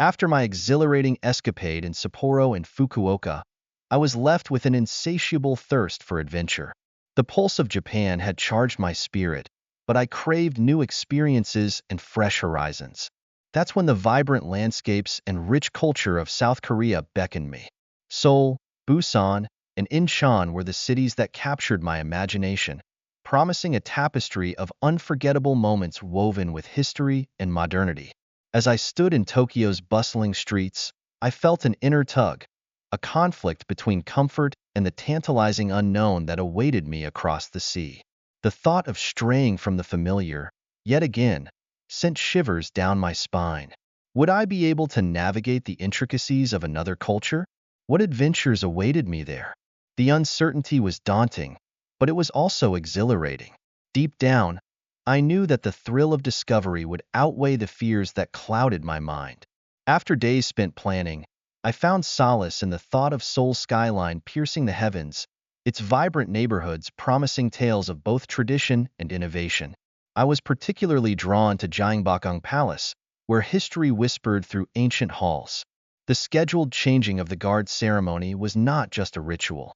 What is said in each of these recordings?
After my exhilarating escapade in Sapporo and Fukuoka, I was left with an insatiable thirst for adventure. The pulse of Japan had charged my spirit, but I craved new experiences and fresh horizons. That's when the vibrant landscapes and rich culture of South Korea beckoned me. Seoul, Busan, and Incheon were the cities that captured my imagination, promising a tapestry of unforgettable moments woven with history and modernity. As I stood in Tokyo's bustling streets, I felt an inner tug, a conflict between comfort and the tantalizing unknown that awaited me across the sea. The thought of straying from the familiar, yet again, sent shivers down my spine. Would I be able to navigate the intricacies of another culture? What adventures awaited me there? The uncertainty was daunting, but it was also exhilarating. Deep down, I knew that the thrill of discovery would outweigh the fears that clouded my mind. After days spent planning, I found solace in the thought of Seoul's skyline piercing the heavens, its vibrant neighborhoods promising tales of both tradition and innovation. I was particularly drawn to Gyeongbokgung Palace, where history whispered through ancient halls. The scheduled changing of the guard ceremony was not just a ritual.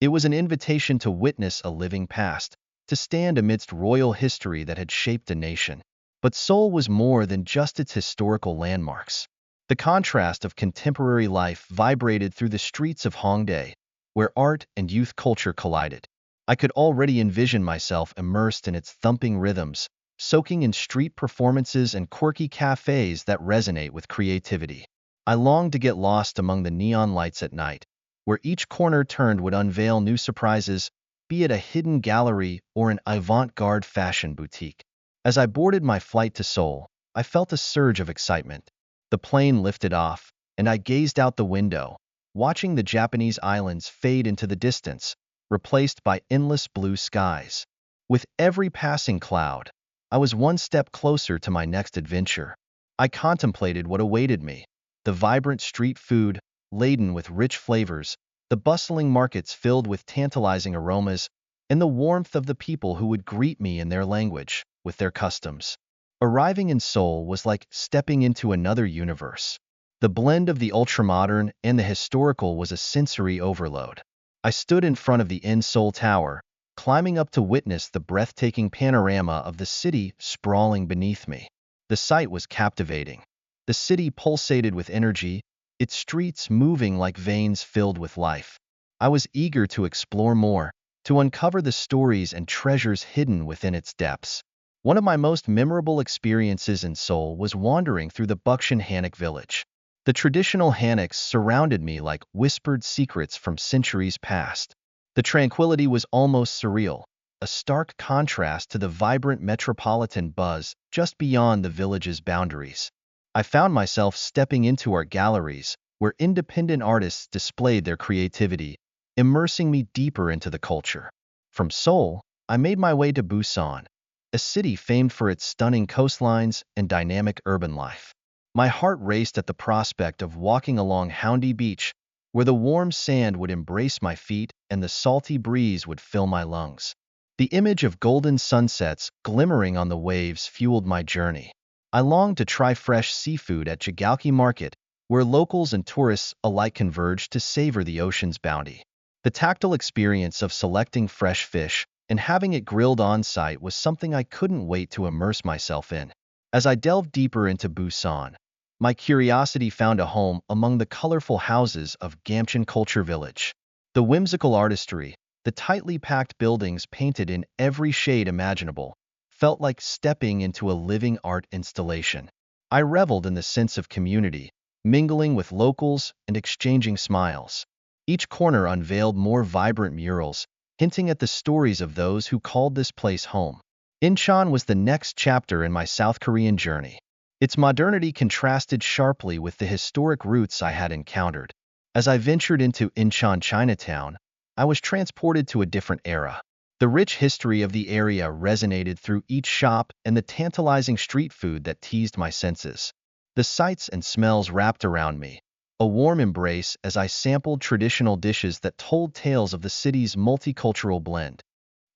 It was an invitation to witness a living past, to stand amidst royal history that had shaped a nation. But Seoul was more than just its historical landmarks. The contrast of contemporary life vibrated through the streets of Hongdae, where art and youth culture collided. I could already envision myself immersed in its thumping rhythms, soaking in street performances and quirky cafes that resonate with creativity. I longed to get lost among the neon lights at night, where each corner turned would unveil new surprises, be it a hidden gallery or an avant-garde fashion boutique. As I boarded my flight to Seoul, I felt a surge of excitement. The plane lifted off, and I gazed out the window, watching the Japanese islands fade into the distance, replaced by endless blue skies. With every passing cloud, I was one step closer to my next adventure. I contemplated what awaited me: the vibrant street food, laden with rich flavors, the bustling markets filled with tantalizing aromas, and the warmth of the people who would greet me in their language, with their customs. Arriving in Seoul was like stepping into another universe. The blend of the ultramodern and the historical was a sensory overload. I stood in front of the Seoul Tower, climbing up to witness the breathtaking panorama of the city sprawling beneath me. The sight was captivating. The city pulsated with energy, its streets moving like veins filled with life. I was eager to explore more, to uncover the stories and treasures hidden within its depths. One of my most memorable experiences in Seoul was wandering through the Busan Hanok village. The traditional hammocks surrounded me like whispered secrets from centuries past. The tranquility was almost surreal, a stark contrast to the vibrant metropolitan buzz just beyond the village's boundaries. I found myself stepping into art galleries, where independent artists displayed their creativity, immersing me deeper into the culture. From Seoul, I made my way to Busan, a city famed for its stunning coastlines and dynamic urban life. My heart raced at the prospect of walking along Haeundae Beach, where the warm sand would embrace my feet and the salty breeze would fill my lungs. The image of golden sunsets glimmering on the waves fueled my journey. I longed to try fresh seafood at Jigaoki Market, where locals and tourists alike converged to savor the ocean's bounty. The tactile experience of selecting fresh fish and having it grilled on-site was something I couldn't wait to immerse myself in. As I delved deeper into Busan, my curiosity found a home among the colorful houses of Gamcheon Culture Village. The whimsical artistry, the tightly packed buildings painted in every shade imaginable, felt like stepping into a living art installation. I reveled in the sense of community, mingling with locals and exchanging smiles. Each corner unveiled more vibrant murals, hinting at the stories of those who called this place home. Incheon was the next chapter in my South Korean journey. Its modernity contrasted sharply with the historic roots I had encountered. As I ventured into Incheon Chinatown, I was transported to a different era. The rich history of the area resonated through each shop and the tantalizing street food that teased my senses. The sights and smells wrapped around me, a warm embrace as I sampled traditional dishes that told tales of the city's multicultural blend.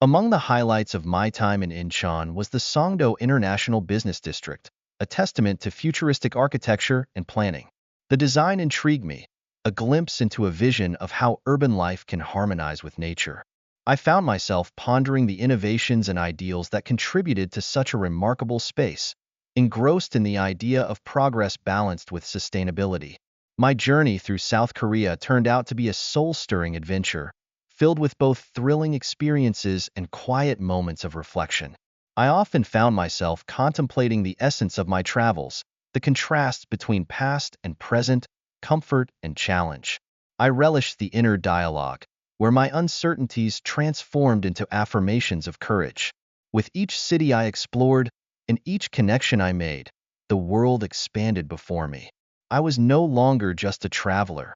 Among the highlights of my time in Incheon was the Songdo International Business District, a testament to futuristic architecture and planning. The design intrigued me, a glimpse into a vision of how urban life can harmonize with nature. I found myself pondering the innovations and ideals that contributed to such a remarkable space, engrossed in the idea of progress balanced with sustainability. My journey through South Korea turned out to be a soul-stirring adventure, filled with both thrilling experiences and quiet moments of reflection. I often found myself contemplating the essence of my travels, the contrasts between past and present, comfort and challenge. I relished the inner dialogue, where my uncertainties transformed into affirmations of courage. With each city I explored and each connection I made, the world expanded before me. I was no longer just a traveler.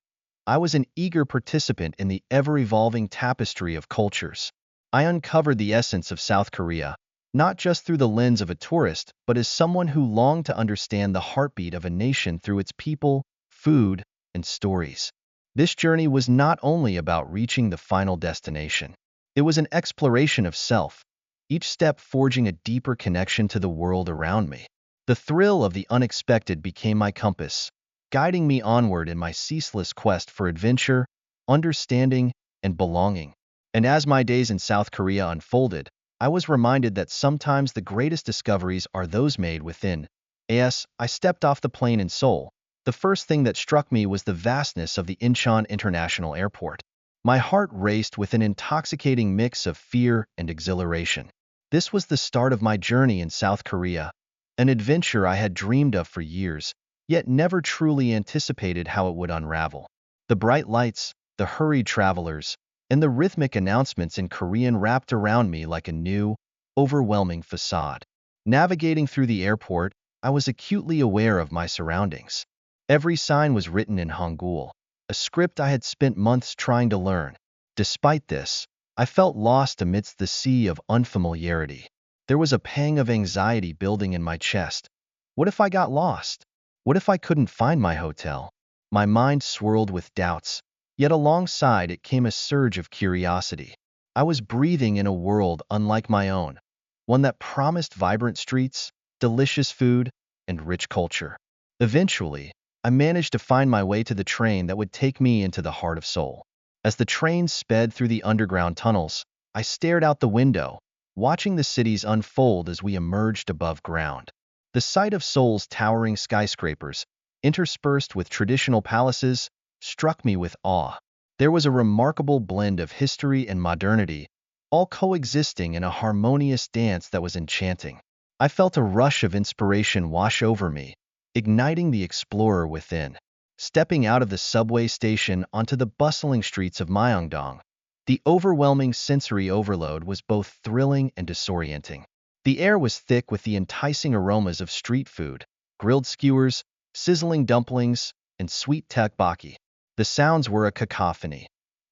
I was an eager participant in the ever-evolving tapestry of cultures. I uncovered the essence of South Korea, not just through the lens of a tourist, but as someone who longed to understand the heartbeat of a nation through its people, food, and stories. This journey was not only about reaching the final destination. It was an exploration of self, each step forging a deeper connection to the world around me. The thrill of the unexpected became my compass, guiding me onward in my ceaseless quest for adventure, understanding, and belonging. And as my days in South Korea unfolded, I was reminded that sometimes the greatest discoveries are those made within. As I stepped off the plane in Seoul, the first thing that struck me was the vastness of the Incheon International Airport. My heart raced with an intoxicating mix of fear and exhilaration. This was the start of my journey in South Korea, an adventure I had dreamed of for years, yet never truly anticipated how it would unravel. The bright lights, the hurried travelers, and the rhythmic announcements in Korean wrapped around me like a new, overwhelming facade. Navigating through the airport, I was acutely aware of my surroundings. Every sign was written in Hangul, a script I had spent months trying to learn. Despite this, I felt lost amidst the sea of unfamiliarity. There was a pang of anxiety building in my chest. What if I got lost? What if I couldn't find my hotel? My mind swirled with doubts, yet alongside it came a surge of curiosity. I was breathing in a world unlike my own, one that promised vibrant streets, delicious food, and rich culture. Eventually, I managed to find my way to the train that would take me into the heart of Seoul. As the train sped through the underground tunnels, I stared out the window, watching the cities unfold as we emerged above ground. The sight of Seoul's towering skyscrapers, interspersed with traditional palaces, struck me with awe. There was a remarkable blend of history and modernity, all coexisting in a harmonious dance that was enchanting. I felt a rush of inspiration wash over me, igniting the explorer within. Stepping out of the subway station onto the bustling streets of Myeongdong, the overwhelming sensory overload was both thrilling and disorienting. The air was thick with the enticing aromas of street food, grilled skewers, sizzling dumplings, and sweet tteokbokki. The sounds were a cacophony.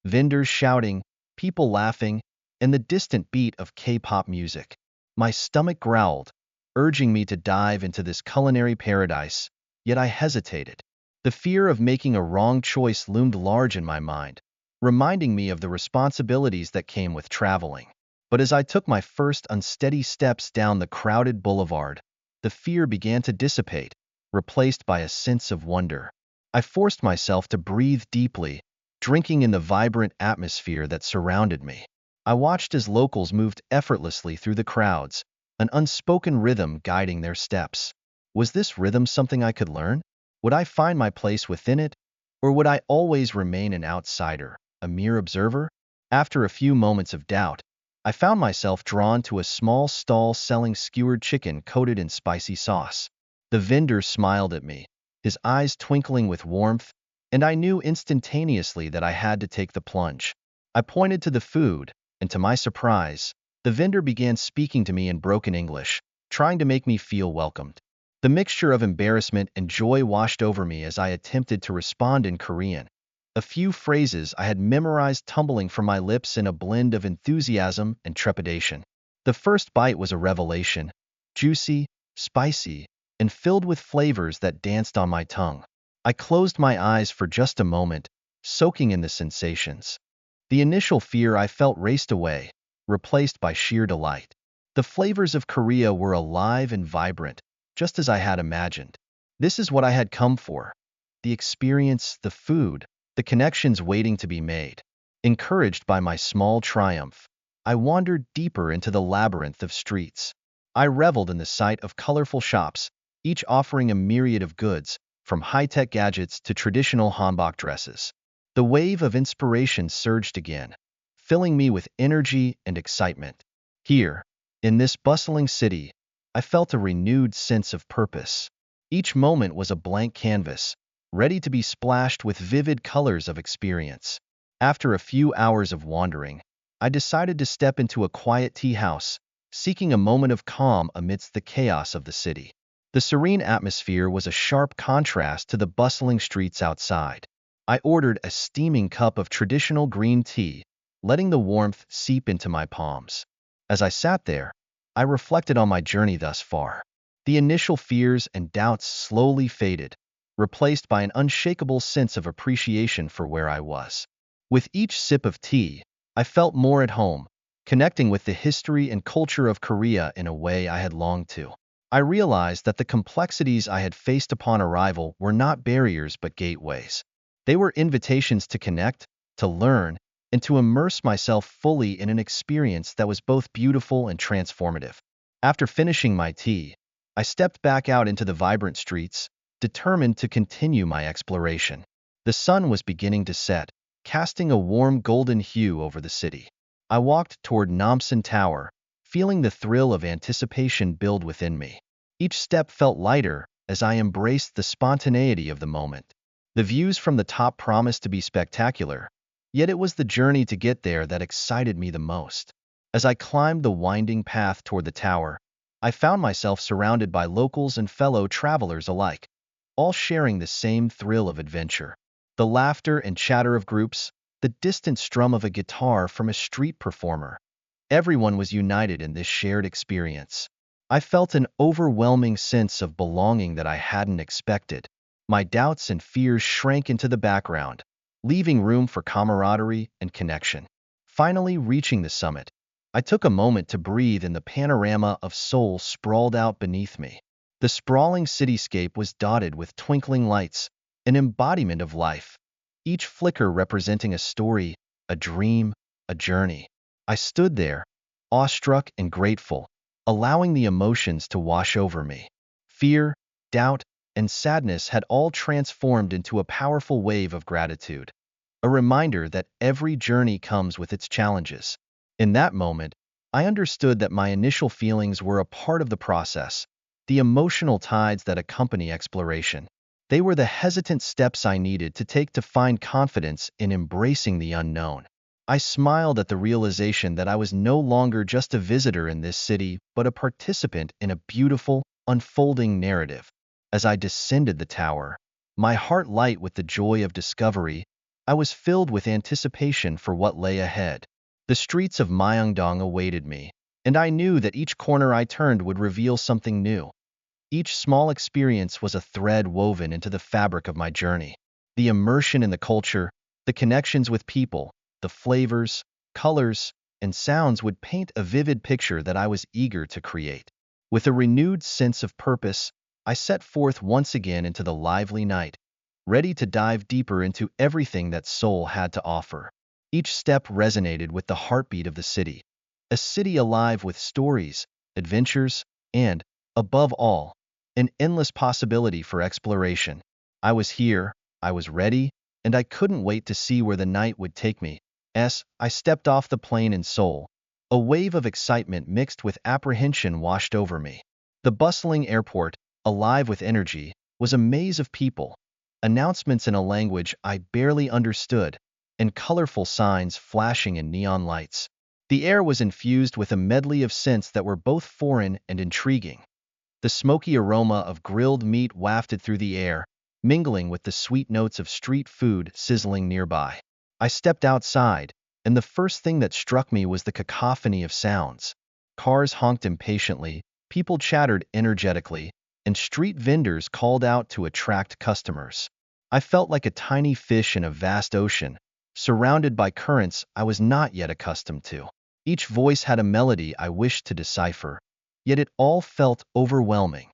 Vendors shouting, people laughing, and the distant beat of K-pop music. My stomach growled, urging me to dive into this culinary paradise, yet I hesitated. The fear of making a wrong choice loomed large in my mind, reminding me of the responsibilities that came with traveling. But as I took my first unsteady steps down the crowded boulevard, the fear began to dissipate, replaced by a sense of wonder. I forced myself to breathe deeply, drinking in the vibrant atmosphere that surrounded me. I watched as locals moved effortlessly through the crowds, an unspoken rhythm guiding their steps. Was this rhythm something I could learn? Would I find my place within it? Or would I always remain an outsider, a mere observer? After a few moments of doubt, I found myself drawn to a small stall selling skewered chicken coated in spicy sauce. The vendor smiled at me, his eyes twinkling with warmth, and I knew instantaneously that I had to take the plunge. I pointed to the food, and to my surprise, the vendor began speaking to me in broken English, trying to make me feel welcomed. The mixture of embarrassment and joy washed over me as I attempted to respond in Korean. A few phrases I had memorized tumbling from my lips in a blend of enthusiasm and trepidation. The first bite was a revelation, juicy, spicy, and filled with flavors that danced on my tongue. I closed my eyes for just a moment, soaking in the sensations. The initial fear I felt raced away, replaced by sheer delight. The flavors of Korea were alive and vibrant, just as I had imagined. This is what I had come for. The experience, the food, the connections waiting to be made. Encouraged by my small triumph, I wandered deeper into the labyrinth of streets. I reveled in the sight of colorful shops, each offering a myriad of goods, from high-tech gadgets to traditional hanbok dresses. The wave of inspiration surged again, filling me with energy and excitement. Here, in this bustling city, I felt a renewed sense of purpose. Each moment was a blank canvas, ready to be splashed with vivid colors of experience. After a few hours of wandering, I decided to step into a quiet tea house, seeking a moment of calm amidst the chaos of the city. The serene atmosphere was a sharp contrast to the bustling streets outside. I ordered a steaming cup of traditional green tea, letting the warmth seep into my palms. As I sat there, I reflected on my journey thus far. The initial fears and doubts slowly faded, replaced by an unshakable sense of appreciation for where I was. With each sip of tea, I felt more at home, connecting with the history and culture of Korea in a way I had longed to. I realized that the complexities I had faced upon arrival were not barriers but gateways. They were invitations to connect, to learn, and to immerse myself fully in an experience that was both beautiful and transformative. After finishing my tea, I stepped back out into the vibrant streets, determined to continue my exploration. The sun was beginning to set, casting a warm golden hue over the city. I walked toward Namsan Tower, feeling the thrill of anticipation build within me. Each step felt lighter as I embraced the spontaneity of the moment. The views from the top promised to be spectacular, yet it was the journey to get there that excited me the most. As I climbed the winding path toward the tower, I found myself surrounded by locals and fellow travelers alike, all sharing the same thrill of adventure. The laughter and chatter of groups, the distant strum of a guitar from a street performer. Everyone was united in this shared experience. I felt an overwhelming sense of belonging that I hadn't expected. My doubts and fears shrank into the background, leaving room for camaraderie and connection. Finally reaching the summit, I took a moment to breathe in the panorama of Seoul sprawled out beneath me. The sprawling cityscape was dotted with twinkling lights, an embodiment of life, each flicker representing a story, a dream, a journey. I stood there, awestruck and grateful, allowing the emotions to wash over me. Fear, doubt, and sadness had all transformed into a powerful wave of gratitude, a reminder that every journey comes with its challenges. In that moment, I understood that my initial feelings were a part of the process, the emotional tides that accompany exploration. They were the hesitant steps I needed to take to find confidence in embracing the unknown. I smiled at the realization that I was no longer just a visitor in this city, but a participant in a beautiful, unfolding narrative. As I descended the tower, my heart light with the joy of discovery, I was filled with anticipation for what lay ahead. The streets of Myeongdong awaited me, and I knew that each corner I turned would reveal something new. Each small experience was a thread woven into the fabric of my journey. The immersion in the culture, the connections with people, the flavors, colors, and sounds would paint a vivid picture that I was eager to create. With a renewed sense of purpose, I set forth once again into the lively night, ready to dive deeper into everything that Seoul had to offer. Each step resonated with the heartbeat of the city, a city alive with stories, adventures, and, above all, an endless possibility for exploration. I was here, I was ready, and I couldn't wait to see where the night would take me. As I stepped off the plane in Seoul, a wave of excitement mixed with apprehension washed over me. The bustling airport, alive with energy, was a maze of people, announcements in a language I barely understood, and colorful signs flashing in neon lights. The air was infused with a medley of scents that were both foreign and intriguing. The smoky aroma of grilled meat wafted through the air, mingling with the sweet notes of street food sizzling nearby. I stepped outside, and the first thing that struck me was the cacophony of sounds. Cars honked impatiently, people chattered energetically, and street vendors called out to attract customers. I felt like a tiny fish in a vast ocean, surrounded by currents I was not yet accustomed to. Each voice had a melody I wished to decipher, yet it all felt overwhelming.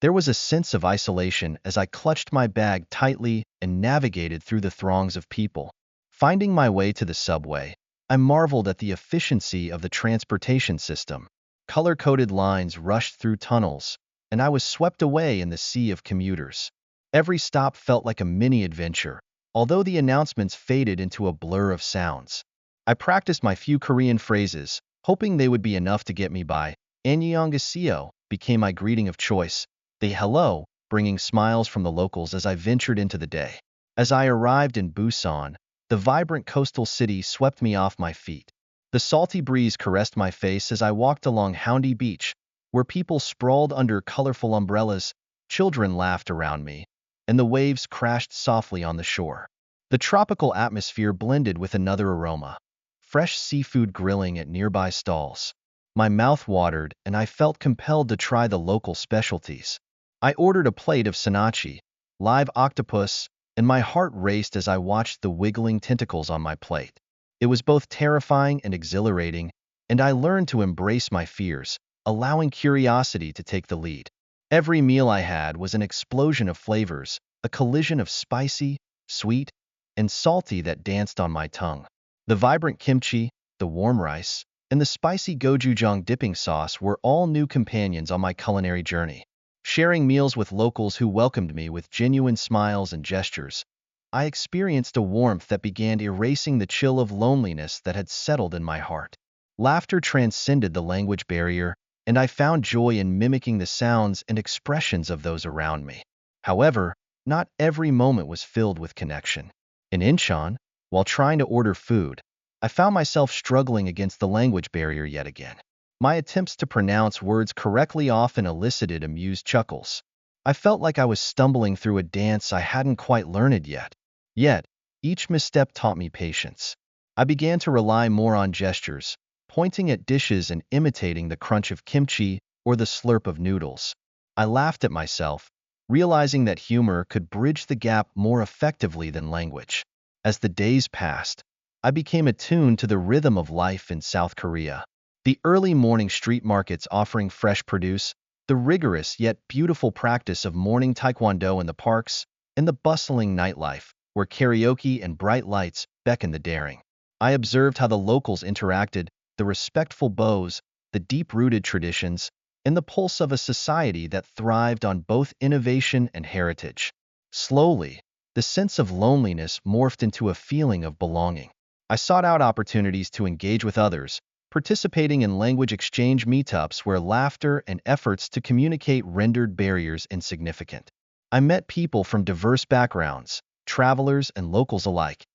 There was a sense of isolation as I clutched my bag tightly and navigated through the throngs of people. Finding my way to the subway, I marveled at the efficiency of the transportation system. Color-coded lines rushed through tunnels, and I was swept away in the sea of commuters. Every stop felt like a mini-adventure, although the announcements faded into a blur of sounds. I practiced my few Korean phrases, hoping they would be enough to get me by. Annyeonghaseyo became my greeting of choice, the hello, bringing smiles from the locals as I ventured into the day. As I arrived in Busan, the vibrant coastal city swept me off my feet. The salty breeze caressed my face as I walked along Haeundae Beach, where people sprawled under colorful umbrellas, children laughed around me, and the waves crashed softly on the shore. The tropical atmosphere blended with another aroma, fresh seafood grilling at nearby stalls. My mouth watered, and I felt compelled to try the local specialties. I ordered a plate of sanachi, live octopus, and my heart raced as I watched the wiggling tentacles on my plate. It was both terrifying and exhilarating, and I learned to embrace my fears, allowing curiosity to take the lead. Every meal I had was an explosion of flavors, a collision of spicy, sweet, and salty that danced on my tongue. The vibrant kimchi, the warm rice, and the spicy gochujang dipping sauce were all new companions on my culinary journey. Sharing meals with locals who welcomed me with genuine smiles and gestures, I experienced a warmth that began erasing the chill of loneliness that had settled in my heart. Laughter transcended the language barrier, and I found joy in mimicking the sounds and expressions of those around me. However, not every moment was filled with connection. In Incheon, while trying to order food, I found myself struggling against the language barrier yet again. My attempts to pronounce words correctly often elicited amused chuckles. I felt like I was stumbling through a dance I hadn't quite learned yet. Yet, each misstep taught me patience. I began to rely more on gestures, pointing at dishes and imitating the crunch of kimchi or the slurp of noodles. I laughed at myself, realizing that humor could bridge the gap more effectively than language. As the days passed, I became attuned to the rhythm of life in South Korea. The early morning street markets offering fresh produce, the rigorous yet beautiful practice of morning taekwondo in the parks, and the bustling nightlife, where karaoke and bright lights beckon the daring. I observed how the locals interacted, the respectful bows, the deep-rooted traditions, and the pulse of a society that thrived on both innovation and heritage. Slowly, the sense of loneliness morphed into a feeling of belonging. I sought out opportunities to engage with others, participating in language exchange meetups where laughter and efforts to communicate rendered barriers insignificant. I met people from diverse backgrounds, travelers and locals alike,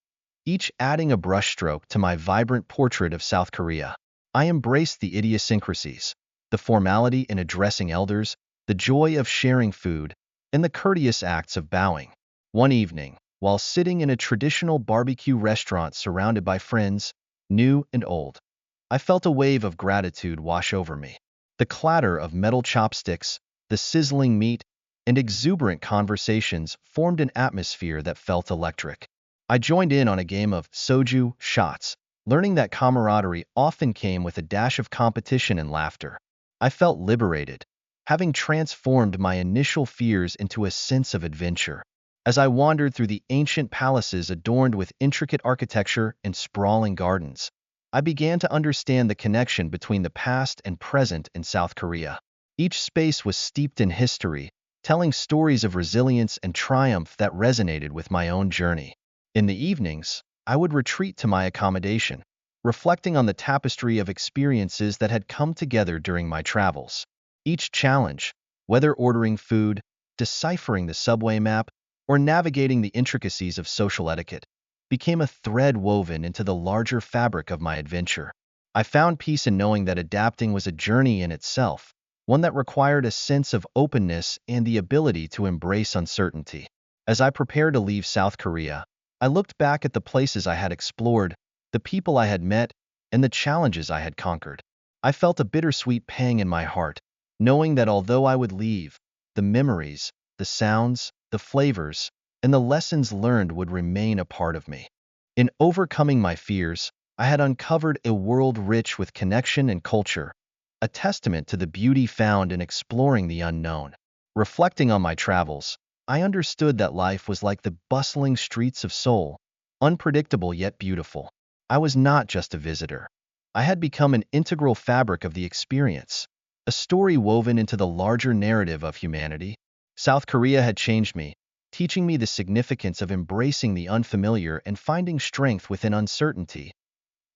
each adding a brushstroke to my vibrant portrait of South Korea. I embraced the idiosyncrasies, the formality in addressing elders, the joy of sharing food, and the courteous acts of bowing. One evening, while sitting in a traditional barbecue restaurant surrounded by friends, new and old, I felt a wave of gratitude wash over me. The clatter of metal chopsticks, the sizzling meat, and exuberant conversations formed an atmosphere that felt electric. I joined in on a game of soju shots, learning that camaraderie often came with a dash of competition and laughter. I felt liberated, having transformed my initial fears into a sense of adventure. As I wandered through the ancient palaces adorned with intricate architecture and sprawling gardens, I began to understand the connection between the past and present in South Korea. Each space was steeped in history, telling stories of resilience and triumph that resonated with my own journey. In the evenings, I would retreat to my accommodation, reflecting on the tapestry of experiences that had come together during my travels. Each challenge, whether ordering food, deciphering the subway map, or navigating the intricacies of social etiquette, became a thread woven into the larger fabric of my adventure. I found peace in knowing that adapting was a journey in itself, one that required a sense of openness and the ability to embrace uncertainty. As I prepared to leave South Korea, I looked back at the places I had explored, the people I had met, and the challenges I had conquered. I felt a bittersweet pang in my heart, knowing that although I would leave, the memories, the sounds, the flavors, and the lessons learned would remain a part of me. In overcoming my fears, I had uncovered a world rich with connection and culture, a testament to the beauty found in exploring the unknown. Reflecting on my travels, I understood that life was like the bustling streets of Seoul, unpredictable yet beautiful. I was not just a visitor. I had become an integral fabric of the experience, a story woven into the larger narrative of humanity. South Korea had changed me, teaching me the significance of embracing the unfamiliar and finding strength within uncertainty.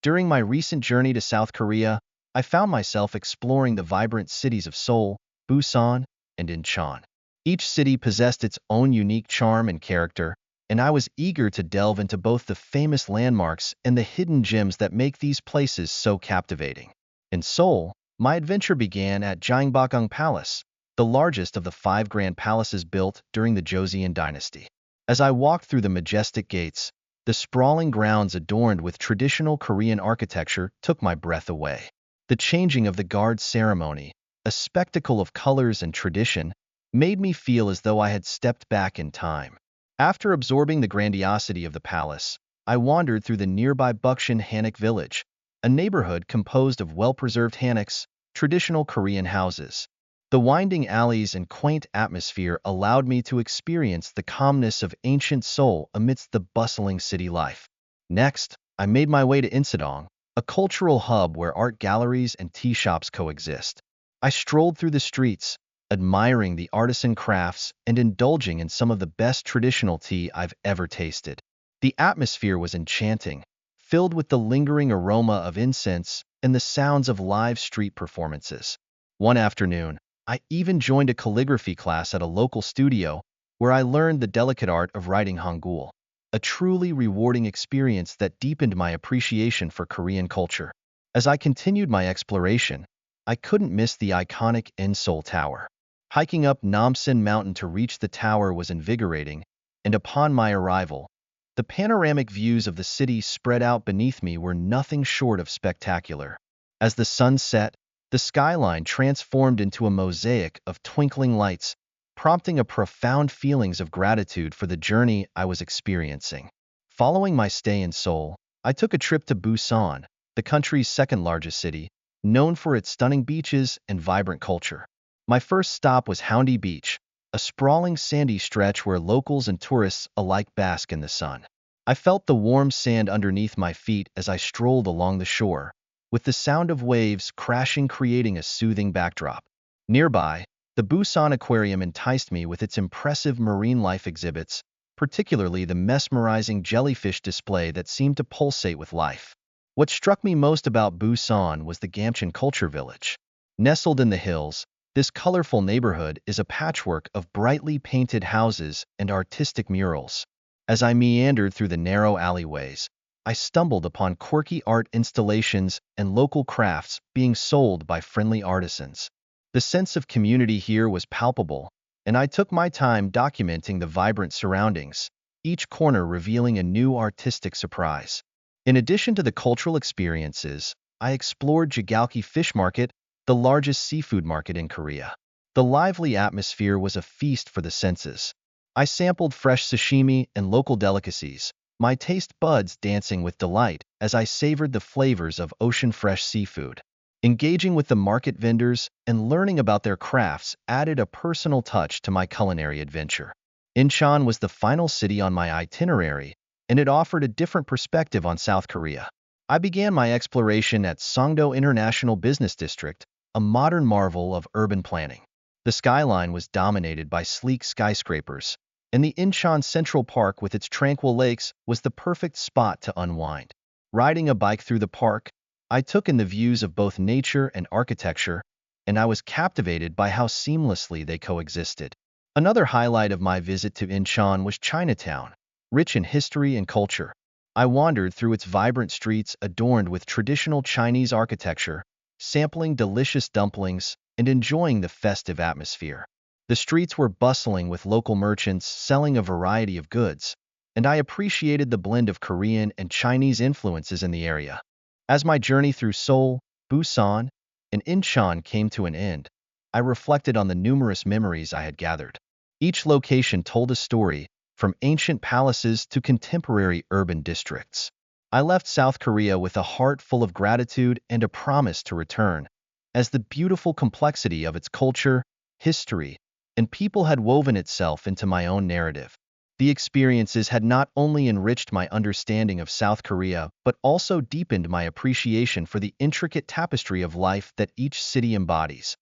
During my recent journey to South Korea, I found myself exploring the vibrant cities of Seoul, Busan, and Incheon. Each city possessed its own unique charm and character, and I was eager to delve into both the famous landmarks and the hidden gems that make these places so captivating. In Seoul, my adventure began at Gyeongbokgung Palace, the largest of the five grand palaces built during the Joseon dynasty. As I walked through the majestic gates, the sprawling grounds adorned with traditional Korean architecture took my breath away. The changing of the guard ceremony, a spectacle of colors and tradition, made me feel as though I had stepped back in time. After absorbing the grandiosity of the palace, I wandered through the nearby Busan Hanok village, a neighborhood composed of well-preserved hanoks, traditional Korean houses. The winding alleys and quaint atmosphere allowed me to experience the calmness of ancient Seoul amidst the bustling city life. Next, I made my way to Incheon, a cultural hub where art galleries and tea shops coexist. I strolled through the streets, admiring the artisan crafts and indulging in some of the best traditional tea I've ever tasted. The atmosphere was enchanting, filled with the lingering aroma of incense and the sounds of live street performances. One afternoon, I even joined a calligraphy class at a local studio where I learned the delicate art of writing Hangul, a truly rewarding experience that deepened my appreciation for Korean culture. As I continued my exploration, I couldn't miss the iconic Seoul Tower. Hiking up Namsan Mountain to reach the tower was invigorating, and upon my arrival, the panoramic views of the city spread out beneath me were nothing short of spectacular. As the sun set, the skyline transformed into a mosaic of twinkling lights, prompting a profound feelings of gratitude for the journey I was experiencing. Following my stay in Seoul, I took a trip to Busan, the country's second-largest city, known for its stunning beaches and vibrant culture. My first stop was Haeundae Beach, a sprawling sandy stretch where locals and tourists alike bask in the sun. I felt the warm sand underneath my feet as I strolled along the shore, with the sound of waves crashing creating a soothing backdrop. Nearby, the Busan Aquarium enticed me with its impressive marine life exhibits, particularly the mesmerizing jellyfish display that seemed to pulsate with life. What struck me most about Busan was the Gamcheon Culture Village. Nestled in the hills, this colorful neighborhood is a patchwork of brightly painted houses and artistic murals. As I meandered through the narrow alleyways, I stumbled upon quirky art installations and local crafts being sold by friendly artisans. The sense of community here was palpable, and I took my time documenting the vibrant surroundings, each corner revealing a new artistic surprise. In addition to the cultural experiences, I explored Jigalki Fish Market, the largest seafood market in Korea. The lively atmosphere was a feast for the senses. I sampled fresh sashimi and local delicacies, my taste buds dancing with delight as I savored the flavors of ocean-fresh seafood. Engaging with the market vendors and learning about their crafts added a personal touch to my culinary adventure. Incheon was the final city on my itinerary, and it offered a different perspective on South Korea. I began my exploration at Songdo International Business District, a modern marvel of urban planning. The skyline was dominated by sleek skyscrapers, and the Incheon Central Park with its tranquil lakes was the perfect spot to unwind. Riding a bike through the park, I took in the views of both nature and architecture, and I was captivated by how seamlessly they coexisted. Another highlight of my visit to Incheon was Chinatown, rich in history and culture. I wandered through its vibrant streets adorned with traditional Chinese architecture, sampling delicious dumplings and enjoying the festive atmosphere. The streets were bustling with local merchants selling a variety of goods, and I appreciated the blend of Korean and Chinese influences in the area. As my journey through Seoul, Busan, and Incheon came to an end, I reflected on the numerous memories I had gathered. Each location told a story, from ancient palaces to contemporary urban districts. I left South Korea with a heart full of gratitude and a promise to return, as the beautiful complexity of its culture, history, and people had woven itself into my own narrative. The experiences had not only enriched my understanding of South Korea, but also deepened my appreciation for the intricate tapestry of life that each city embodies.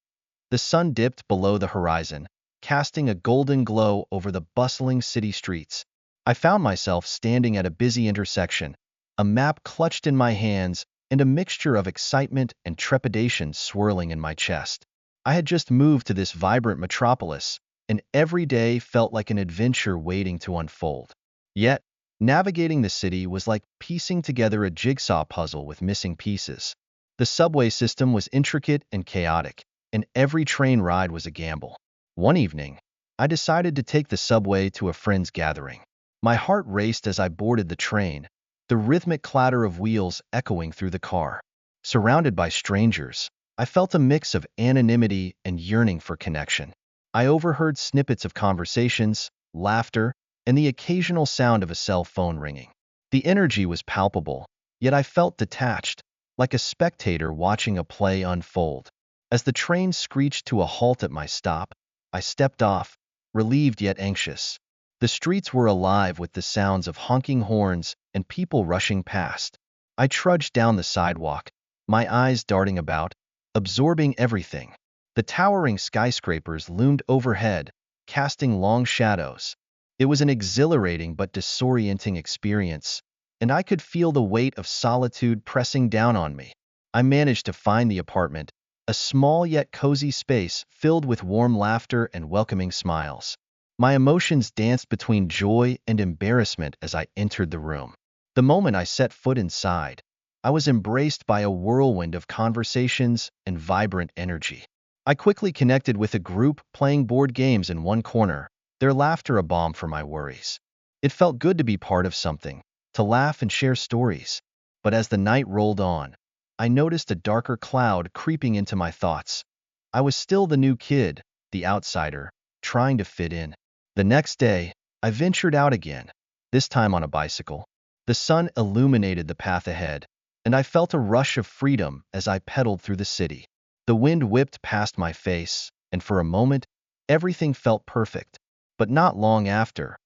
The sun dipped below the horizon, casting a golden glow over the bustling city streets. I found myself standing at a busy intersection, a map clutched in my hands, and a mixture of excitement and trepidation swirling in my chest. I had just moved to this vibrant metropolis, and every day felt like an adventure waiting to unfold. Yet, navigating the city was like piecing together a jigsaw puzzle with missing pieces. The subway system was intricate and chaotic, and every train ride was a gamble. One evening, I decided to take the subway to a friend's gathering. My heart raced as I boarded the train, the rhythmic clatter of wheels echoing through the car. Surrounded by strangers, I felt a mix of anonymity and yearning for connection. I overheard snippets of conversations, laughter, and the occasional sound of a cell phone ringing. The energy was palpable, yet I felt detached, like a spectator watching a play unfold. As the train screeched to a halt at my stop, I stepped off, relieved yet anxious. The streets were alive with the sounds of honking horns and people rushing past. I trudged down the sidewalk, my eyes darting about, absorbing everything. The towering skyscrapers loomed overhead, casting long shadows. It was an exhilarating but disorienting experience, and I could feel the weight of solitude pressing down on me. I managed to find the apartment, a small yet cozy space filled with warm laughter and welcoming smiles. My emotions danced between joy and embarrassment as I entered the room. The moment I set foot inside, I was embraced by a whirlwind of conversations and vibrant energy. I quickly connected with a group playing board games in one corner, their laughter a balm for my worries. It felt good to be part of something, to laugh and share stories. But as the night rolled on, I noticed a darker cloud creeping into my thoughts. I was still the new kid, the outsider, trying to fit in. The next day, I ventured out again, this time on a bicycle. The sun illuminated the path ahead, and I felt a rush of freedom as I pedaled through the city. The wind whipped past my face, and for a moment, everything felt perfect. But not long after,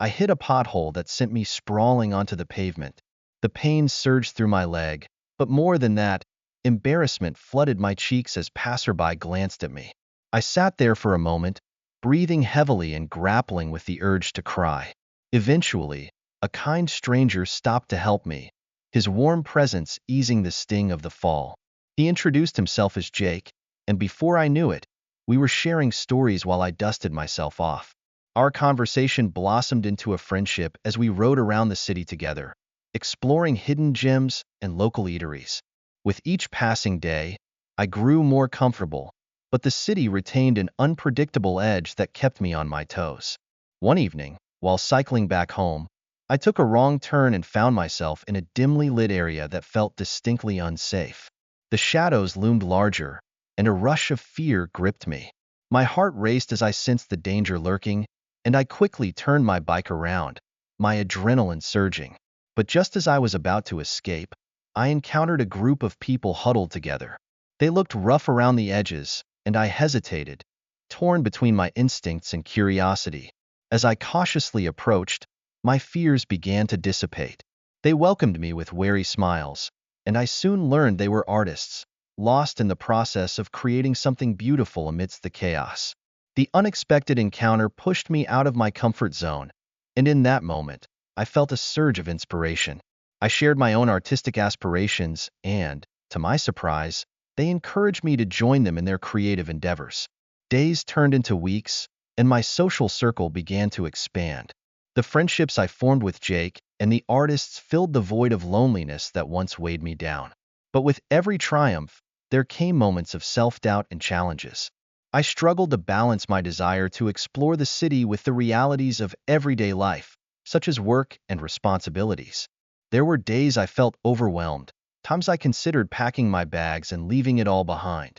I hit a pothole that sent me sprawling onto the pavement. The pain surged through my leg, but more than that, embarrassment flooded my cheeks as passerby glanced at me. I sat there for a moment, breathing heavily and grappling with the urge to cry. Eventually, a kind stranger stopped to help me, his warm presence easing the sting of the fall. He introduced himself as Jake, and before I knew it, we were sharing stories while I dusted myself off. Our conversation blossomed into a friendship as we rode around the city together, exploring hidden gems and local eateries. With each passing day, I grew more comfortable, but the city retained an unpredictable edge that kept me on my toes. One evening, while cycling back home, I took a wrong turn and found myself in a dimly lit area that felt distinctly unsafe. The shadows loomed larger, and a rush of fear gripped me. My heart raced as I sensed the danger lurking, and I quickly turned my bike around, my adrenaline surging. But just as I was about to escape, I encountered a group of people huddled together. They looked rough around the edges, and I hesitated, torn between my instincts and curiosity. As I cautiously approached, my fears began to dissipate. They welcomed me with wary smiles, and I soon learned they were artists, lost in the process of creating something beautiful amidst the chaos. The unexpected encounter pushed me out of my comfort zone, and in that moment, I felt a surge of inspiration. I shared my own artistic aspirations, and, to my surprise, they encouraged me to join them in their creative endeavors. Days turned into weeks, and my social circle began to expand. The friendships I formed with Jake and the artists filled the void of loneliness that once weighed me down. But with every triumph, there came moments of self-doubt and challenges. I struggled to balance my desire to explore the city with the realities of everyday life, such as work and responsibilities. There were days I felt overwhelmed, times I considered packing my bags and leaving it all behind.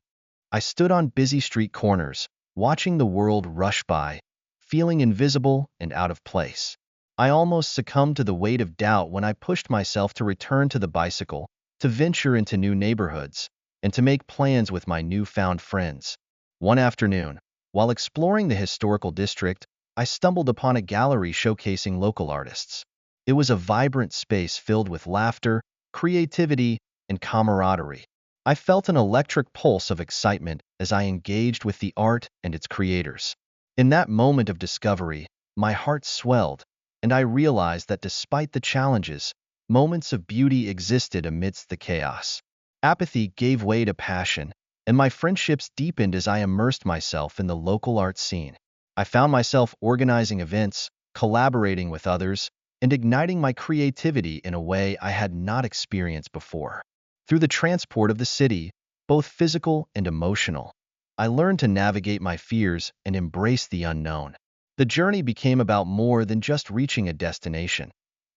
I stood on busy street corners, watching the world rush by, feeling invisible and out of place. I almost succumbed to the weight of doubt when I pushed myself to return to the bicycle, to venture into new neighborhoods, and to make plans with my newfound friends. One afternoon, While exploring the historical district, I stumbled upon a gallery showcasing local artists. It was a vibrant space filled with laughter, creativity, and camaraderie. I felt an electric pulse of excitement as I engaged with the art and its creators. In that moment of discovery, my heart swelled, and I realized that despite the challenges, moments of beauty existed amidst the chaos. Apathy gave way to passion, and my friendships deepened as I immersed myself in the local art scene. I found myself organizing events, collaborating with others, and igniting my creativity in a way I had not experienced before. Through the transport of the city, both physical and emotional, I learned to navigate my fears and embrace the unknown. The journey became about more than just reaching a destination.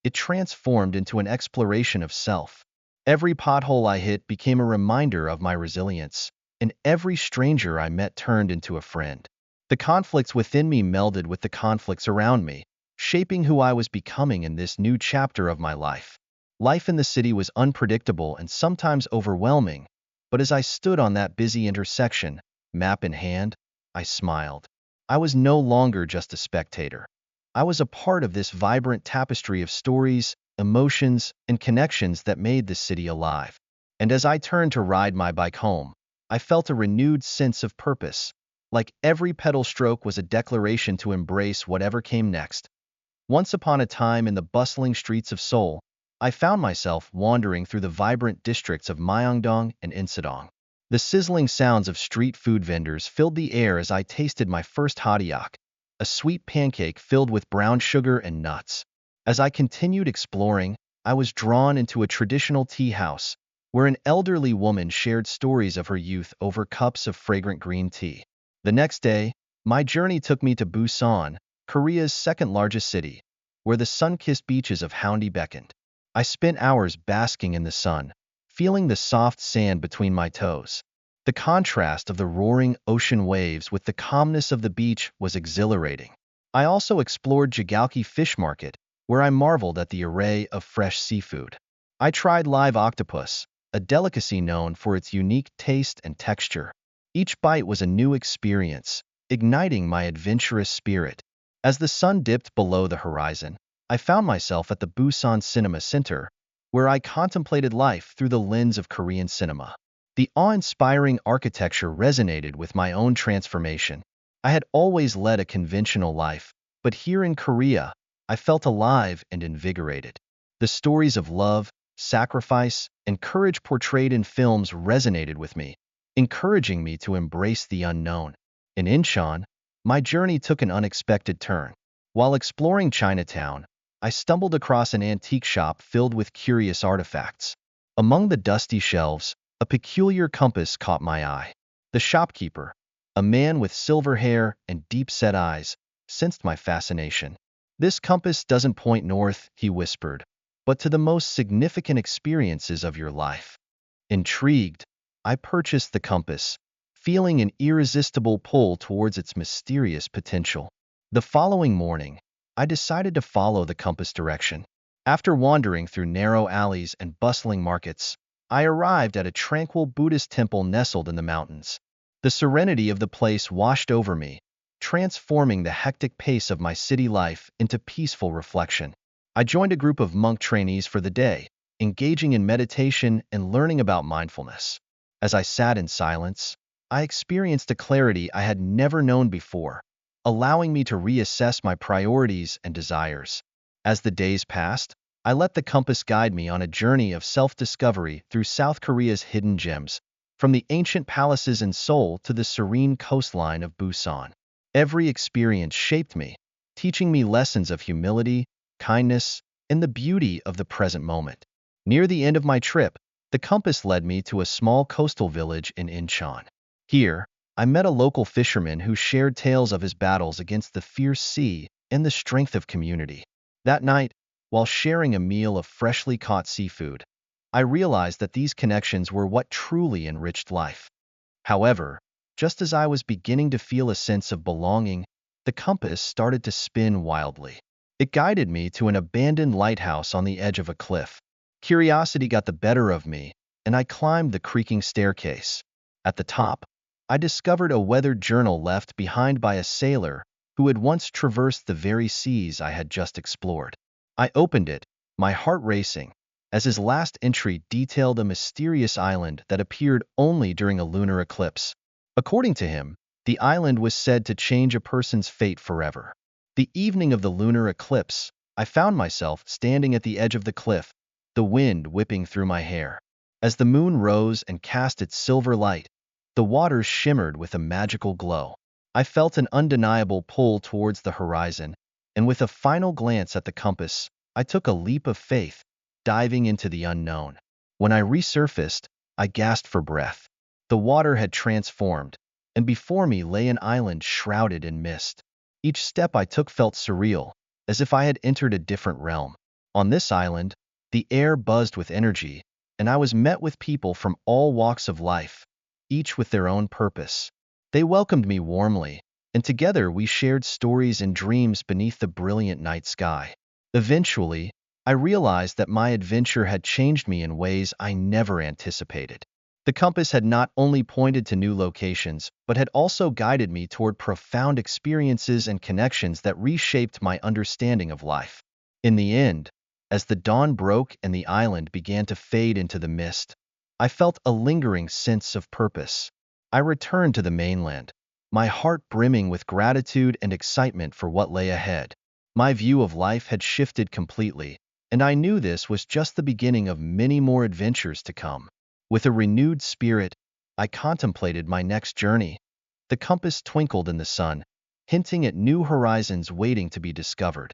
It transformed into an exploration of self. Every pothole I hit became a reminder of my resilience, and every stranger I met turned into a friend. The conflicts within me melded with the conflicts around me, shaping who I was becoming in this new chapter of my life. Life in the city was unpredictable and sometimes overwhelming, but as I stood on that busy intersection, map in hand, I smiled. I was no longer just a spectator. I was a part of this vibrant tapestry of stories, emotions, and connections that made the city alive. And as I turned to ride my bike home, I felt a renewed sense of purpose. Like every pedal stroke was a declaration to embrace whatever came next. Once upon a time in the bustling streets of Seoul, I found myself wandering through the vibrant districts of Myeongdong and Incheon. The sizzling sounds of street food vendors filled the air as I tasted my first hotteok, a sweet pancake filled with brown sugar and nuts. As I continued exploring, I was drawn into a traditional tea house, where an elderly woman shared stories of her youth over cups of fragrant green tea. The next day, my journey took me to Busan, Korea's second-largest city, where the sun-kissed beaches of Haeundae beckoned. I spent hours basking in the sun, feeling the soft sand between my toes. The contrast of the roaring ocean waves with the calmness of the beach was exhilarating. I also explored Jigaoki Fish Market, where I marveled at the array of fresh seafood. I tried live octopus, a delicacy known for its unique taste and texture. Each bite was a new experience, igniting my adventurous spirit. As the sun dipped below the horizon, I found myself at the Busan Cinema Center, where I contemplated life through the lens of Korean cinema. The awe-inspiring architecture resonated with my own transformation. I had always led a conventional life, but here in Korea, I felt alive and invigorated. The stories of love, sacrifice, and courage portrayed in films resonated with me, encouraging me to embrace the unknown. In Incheon, my journey took an unexpected turn. While exploring Chinatown, I stumbled across an antique shop filled with curious artifacts. Among the dusty shelves, a peculiar compass caught my eye. The shopkeeper, a man with silver hair and deep-set eyes, sensed my fascination. "This compass doesn't point north," he whispered, "but to the most significant experiences of your life." Intrigued, I purchased the compass, feeling an irresistible pull towards its mysterious potential. The following morning, I decided to follow the compass direction. After wandering through narrow alleys and bustling markets, I arrived at a tranquil Buddhist temple nestled in the mountains. The serenity of the place washed over me, transforming the hectic pace of my city life into peaceful reflection. I joined a group of monk trainees for the day, engaging in meditation and learning about mindfulness. As I sat in silence, I experienced a clarity I had never known before, allowing me to reassess my priorities and desires. As the days passed, I let the compass guide me on a journey of self-discovery through South Korea's hidden gems, from the ancient palaces in Seoul to the serene coastline of Busan. Every experience shaped me, teaching me lessons of humility, kindness, and the beauty of the present moment. Near the end of my trip, the compass led me to a small coastal village in Incheon. Here, I met a local fisherman who shared tales of his battles against the fierce sea and the strength of community. That night, while sharing a meal of freshly caught seafood, I realized that these connections were what truly enriched life. However, just as I was beginning to feel a sense of belonging, the compass started to spin wildly. It guided me to an abandoned lighthouse on the edge of a cliff. Curiosity got the better of me, and I climbed the creaking staircase. At the top, I discovered a weathered journal left behind by a sailor who had once traversed the very seas I had just explored. I opened it, my heart racing, as his last entry detailed a mysterious island that appeared only during a lunar eclipse. According to him, the island was said to change a person's fate forever. The evening of the lunar eclipse, I found myself standing at the edge of the cliff, the wind whipping through my hair. As the moon rose and cast its silver light, the waters shimmered with a magical glow. I felt an undeniable pull towards the horizon, and with a final glance at the compass, I took a leap of faith, diving into the unknown. When I resurfaced, I gasped for breath. The water had transformed, and before me lay an island shrouded in mist. Each step I took felt surreal, as if I had entered a different realm. On this island, the air buzzed with energy, and I was met with people from all walks of life, each with their own purpose. They welcomed me warmly, and together we shared stories and dreams beneath the brilliant night sky. Eventually, I realized that my adventure had changed me in ways I never anticipated. The compass had not only pointed to new locations, but had also guided me toward profound experiences and connections that reshaped my understanding of life. In the end, as the dawn broke and the island began to fade into the mist, I felt a lingering sense of purpose. I returned to the mainland, my heart brimming with gratitude and excitement for what lay ahead. My view of life had shifted completely, and I knew this was just the beginning of many more adventures to come. With a renewed spirit, I contemplated my next journey. The compass twinkled in the sun, hinting at new horizons waiting to be discovered.